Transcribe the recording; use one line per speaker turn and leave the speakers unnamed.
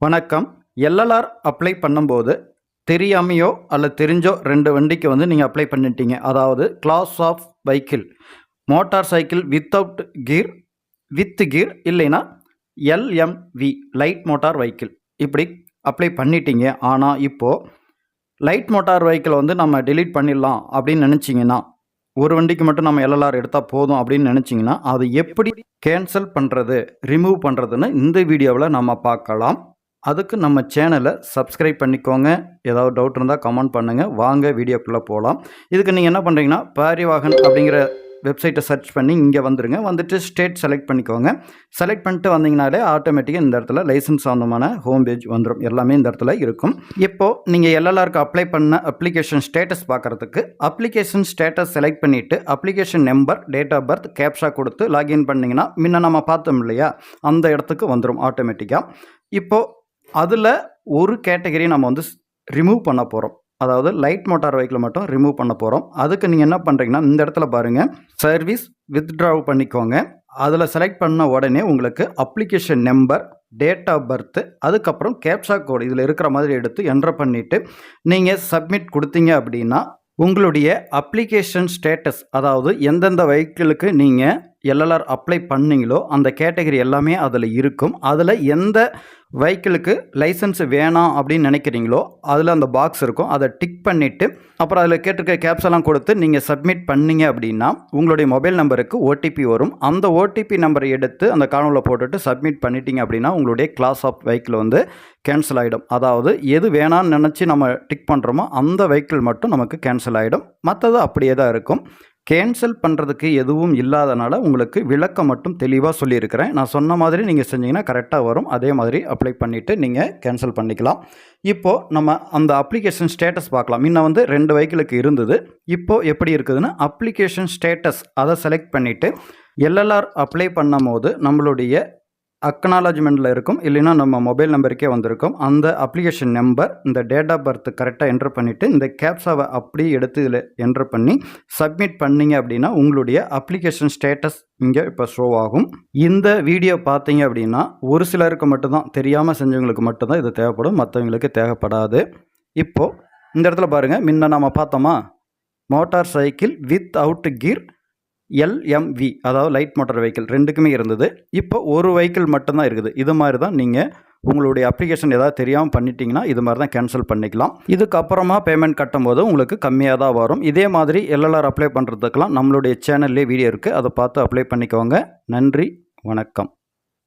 வணக்கம். LLR apply பண்ணும்போது தெரியாமையோ அல்லது தெரிஞ்சோ 2 வண்டிக்கு நீங்கள் அப்ளை பண்ணிட்டீங்க. அதாவது class of vehicle, motorcycle without gear, with gear இல்லைன்னா எல்எம்வி லைட் மோட்டார் வெஹிக்கிள் இப்படி அப்ளை பண்ணிட்டீங்க. ஆனால் இப்போது லைட் மோட்டார் வெஹிக்கிள் நம்ம டெலீட் பண்ணிடலாம் அப்படின்னு நினச்சிங்கன்னா, ஒரு வண்டிக்கு மட்டும் நம்ம எல்எல்ஆர் எடுத்தால் போதும் அப்படின்னு நினச்சிங்கன்னா, அது எப்படி கேன்சல் பண்ணுறது, ரிமூவ் பண்ணுறதுன்னு இந்த வீடியோவில் நம்ம பார்க்கலாம். அதுக்கு நம்ம சேனலை சப்ஸ்கிரைப் பண்ணிக்கோங்க. ஏதாவது டவுட் இருந்தால் கமெண்ட் பண்ணுங்கள். வாங்க வீடியோக்குள்ளே போகலாம். இதுக்கு நீங்கள் என்ன பண்ணுறீங்கன்னா, பாரிவாகன் அப்படிங்கிற வெப்சைட்டை சர்ச் பண்ணி இங்கே வந்துடுங்க. வந்துட்டு ஸ்டேட் செலக்ட் பண்ணிக்கோங்க. செலக்ட் பண்ணிட்டு வந்தீங்கனாலே ஆட்டோமேட்டிக்காக இந்த இடத்துல லைசன்ஸ் சம்மந்தமான ஹோம் பேஜ் வந்துடும். எல்லாமே இந்த இடத்துல இருக்கும். இப்போது நீங்கள் எல்எல்ஆருக்கு அப்ளை பண்ண அப்ளிகேஷன் ஸ்டேட்டஸ் பார்க்குறதுக்கு அப்ளிகேஷன் ஸ்டேட்டஸ் செலக்ட் பண்ணிவிட்டு application number, date of birth, captcha கொடுத்து லாகின் பண்ணிங்கன்னா முன்ன நம்ம பார்த்தோம் இல்லையா, அந்த இடத்துக்கு வந்துடும் ஆட்டோமேட்டிக்காக. இப்போது அதில் ஒரு கேட்டகரி நம்ம ரிமூவ் பண்ண போகிறோம். அதாவது லைட் மோட்டார் வெஹிக்கிள் மட்டும் ரிமூவ் பண்ண போகிறோம். அதுக்கு நீங்கள் என்ன பண்ணுறீங்கன்னா, இந்த இடத்துல பாருங்கள், சர்வீஸ் வித்ட்ராவ் பண்ணிக்கோங்க. அதில் செலக்ட் பண்ண உடனே உங்களுக்கு application number, date of birth, அதுக்கப்புறம் கேப்ஷா கோடு இதில் இருக்கிற மாதிரி எடுத்து என்ட்ரு பண்ணிவிட்டு நீங்கள் சப்மிட் கொடுத்தீங்க அப்படின்னா உங்களுடைய அப்ளிகேஷன் ஸ்டேட்டஸ், அதாவது எந்தெந்த வெஹிக்கிளுக்கு நீங்கள் எல்எல்ஆர் அப்ளை பண்ணீங்களோ அந்த கேட்டகரி எல்லாமே அதில் இருக்கும். அதில் எந்த வெஹிக்கிளுக்கு லைசன்ஸ் வேணாம் அப்படின்னு நினைக்கிறீங்களோ அதில் அந்த பாக்ஸ் இருக்கும். அதை டிக் பண்ணிவிட்டு அப்புறம் அதில் கேட்டிருக்க கேப்ஸெல்லாம் கொடுத்து நீங்கள் சப்மிட் பண்ணீங்க அப்படின்னா உங்களுடைய மொபைல் நம்பருக்கு ஓடிபி வரும். அந்த ஓடிபி நம்பரை எடுத்து அந்த காலமில் போட்டுட்டு சப்மிட் பண்ணிட்டீங்க அப்படின்னா உங்களுடைய கிளாஸ் ஆஃப் வெஹிக்கிள் கேன்சல் ஆகிடும். அதாவது எது வேணான்னு நினச்சி நம்ம டிக் பண்ணுறோமோ அந்த வெஹிக்கிள் மட்டும் நமக்கு கேன்சல் ஆகிடும். மற்றது அப்படியே தான் இருக்கும். கேன்சல் பண்ணுறதுக்கு எதுவும் இல்லாதனால உங்களுக்கு விளக்கம் மட்டும் தெளிவாக சொல்லியிருக்கிறேன். நான் சொன்ன மாதிரி நீங்கள் செஞ்சீங்கன்னா கரெக்டாக வரும். அதே மாதிரி அப்ளை பண்ணிவிட்டு நீங்கள் கேன்சல் பண்ணிக்கலாம். இப்போது நம்ம அந்த அப்ளிகேஷன் ஸ்டேட்டஸ் பார்க்கலாம். முன்ன 2 வெஹிக்கிளுக்கு இருந்தது. இப்போது எப்படி இருக்குதுன்னு அப்ளிகேஷன் ஸ்டேட்டஸ் அதை செலக்ட் பண்ணிவிட்டு எல்எல்ஆர் அப்ளை பண்ணும் போது நம்மளுடைய அக்னாலஜ்மெண்ட்டில் இருக்கும், இல்லைன்னா நம்ம மொபைல் நம்பருக்கே வந்திருக்கும். அந்த அப்ளிகேஷன் நம்பர், இந்த டேட் ஆஃப் பர்த் கரெக்டாக என்ட்ரு பண்ணிவிட்டு இந்த கேப்ஸாவை அப்படியே எடுத்து இதில் என்ட்ரு பண்ணி சப்மிட் பண்ணிங்க அப்படின்னா உங்களுடைய அப்ளிகேஷன் ஸ்டேட்டஸ் இங்கே இப்போ ஷோ ஆகும். இந்த வீடியோ பார்த்தீங்க அப்படின்னா ஒரு சிலருக்கு மட்டும்தான், தெரியாமல் செஞ்சவங்களுக்கு மட்டும்தான் இது தேவைப்படும், மற்றவங்களுக்கு தேவைப்படாது. இப்போது இந்த இடத்துல பாருங்கள், முன்ன நம்ம பார்த்தோமா, motorcycle without gear LMV, அதாவது லைட் மோட்டார் வெஹிக்கிள் 2க்குமே இருந்தது. இப்போ ஒரு வெஹிக்கிள் மட்டும்தான் இருக்குது. இது மாதிரி தான் நீங்கள் உங்களுடைய அப்ளிகேஷன் ஏதாவது தெரியாமல் பண்ணிட்டீங்கன்னா இது மாதிரி தான் கேன்சல் பண்ணிக்கலாம். இதுக்கப்புறமா பேமெண்ட் கட்டும்போது உங்களுக்கு கம்மியாக தான் வரும். இதே மாதிரி எல்எல்ஆர் அப்ளை பண்ணுறதுக்கெலாம் நம்மளுடைய சேனல்லே வீடியோ இருக்குது, அதை பார்த்து அப்ளை பண்ணிக்கோங்க. நன்றி, வணக்கம்.